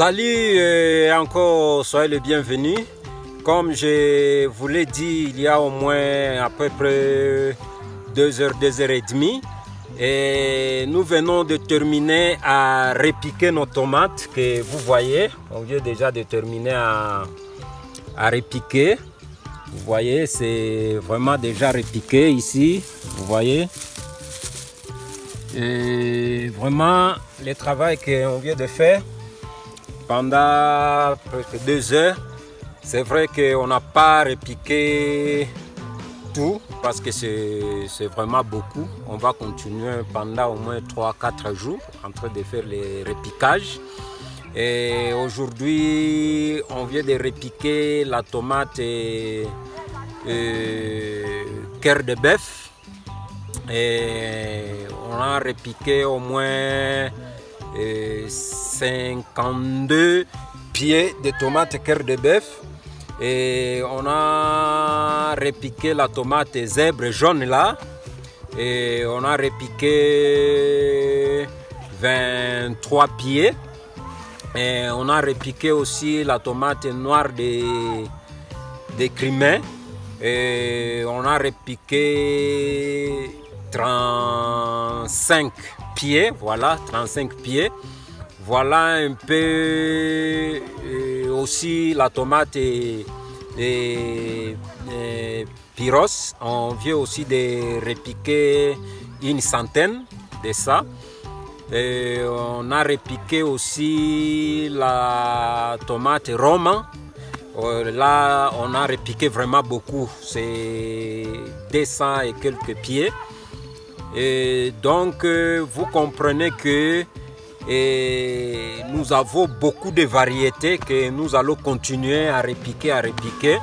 Salut et encore soyez les bienvenus. Comme je vous l'ai dit, il y a au moins à peu près 2 heures, 2 heures et demie. Et nous venons de terminer à repiquer nos tomates que vous voyez. On vient déjà de terminer à repiquer. Vous voyez, c'est vraiment déjà repiqué ici. Vous voyez. Et vraiment, le travail qu'on vient de faire pendant presque 2 heures, c'est vrai qu'on n'a pas repiqué tout parce que c'est vraiment beaucoup. On va continuer pendant au moins 3-4 jours en train de faire les repiquages. Et aujourd'hui, on vient de repiquer la tomate cœur de bœuf. Et on a repiqué au moins 52 pieds de tomates cœur de bœuf. Et on a repiqué la tomate zèbre jaune là. Et on a repiqué 23 pieds. Et on a repiqué aussi la tomate noire de Crimée. Et on a repiqué 35 pieds, voilà, 35 pieds. Voilà un peu aussi la tomate pyros. On vient aussi de repiquer une centaine de ça. Et on a repiqué aussi la tomate Roma. Là, on a repiqué vraiment beaucoup. C'est 200 et quelques pieds. Et donc, vous comprenez que nous avons beaucoup de variétés que nous allons continuer à repiquer.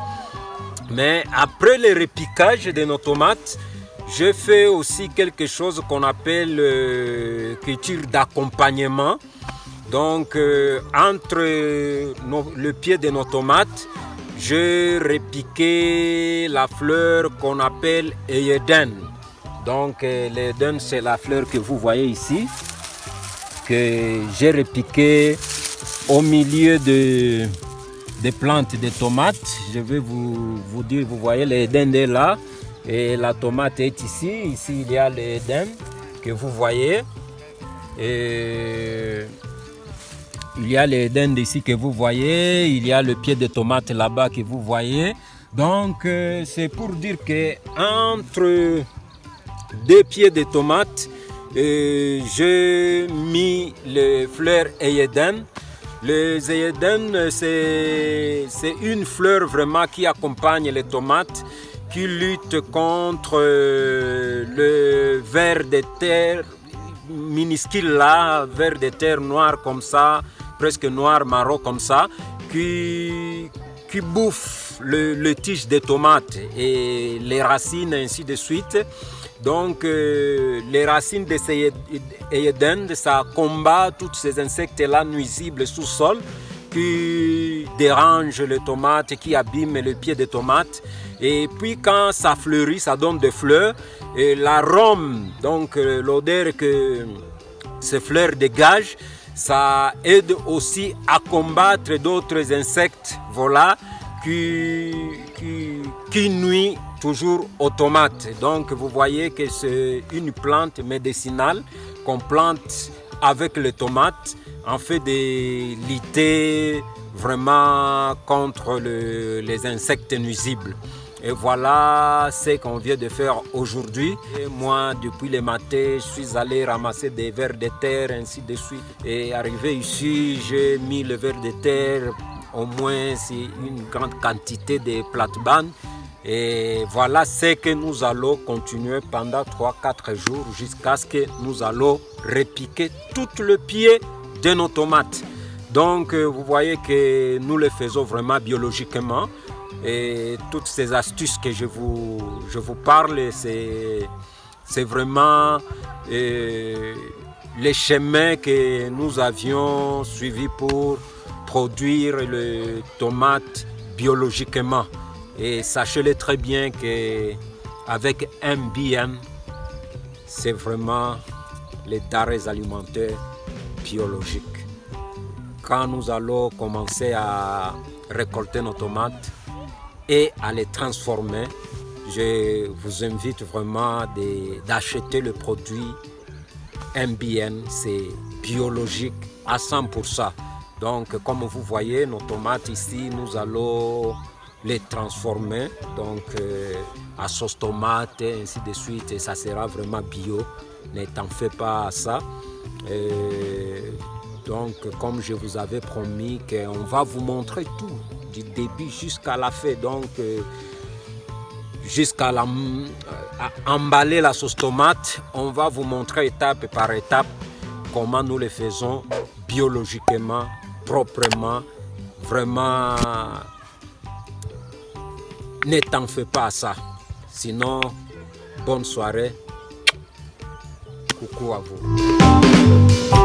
Mais après le repiquage de nos tomates, je fais aussi quelque chose qu'on appelle culture d'accompagnement. Donc, entre le pied de nos tomates, je repiqué la fleur qu'on appelle Eyeden. Donc, l'Eyeden, c'est la fleur que vous voyez ici, que j'ai repiqué au milieu des plantes de tomates. Je vais vous dire, vous voyez, l'Eyeden est là et la tomate est ici. Ici, il y a l'Eyeden que vous voyez. Et il y a l'Eyeden ici que vous voyez, il y a le pied de tomate là-bas que vous voyez. Donc c'est pour dire que entre 2 pieds de tomates, j'ai mis les fleurs Eyeden. Les Eyeden, c'est une fleur vraiment qui accompagne les tomates, qui lutte contre le ver de terre minuscule là, ver de terre noir comme ça, presque noir marron comme ça, qui bouffe le tige des tomates et les racines ainsi de suite. Donc les racines de ces Eyeden, ça combat tous ces insectes là nuisibles sous sol qui dérangent les tomates, qui abîment le pied des tomates. Et puis quand ça fleurit, ça donne des fleurs. Et l'arôme, donc l'odeur que ces fleurs dégagent, ça aide aussi à combattre d'autres insectes, voilà, qui nuisent toujours aux tomates. Donc vous voyez que c'est une plante médicinale qu'on plante avec les tomates en fait de lutter vraiment contre les insectes nuisibles. Et voilà ce qu'on vient de faire aujourd'hui. Et moi, depuis le matin, je suis allé ramasser des vers de terre, ainsi de suite. Et arrivé ici, j'ai mis le ver de terre, au moins c'est une grande quantité de plates-bandes. Et voilà ce que nous allons continuer pendant 3-4 jours jusqu'à ce que nous allons repiquer tout le pied de nos tomates. Donc vous voyez que nous le faisons vraiment biologiquement. Et toutes ces astuces que je vous parle, c'est vraiment les chemins que nous avions suivis pour produire les tomates biologiquement. Et sachez-le très bien qu'avec MBM, c'est vraiment les denrées alimentaires biologiques. quand nous allons commencer à récolter nos tomates et à les transformer, je vous invite vraiment d'acheter le produit MBN, c'est biologique à 100%. Donc comme vous voyez, nos tomates ici, nous allons les transformer donc à sauce tomate et ainsi de suite, et ça sera vraiment bio, ne t'en fais pas à ça. Donc comme je vous avais promis qu'on va vous montrer tout du début jusqu'à la fin, donc jusqu'à emballer la sauce tomate, on va vous montrer étape par étape comment nous les faisons biologiquement, proprement, vraiment. Ne t'en fais pas à ça. Sinon, bonne soirée. Coucou à vous.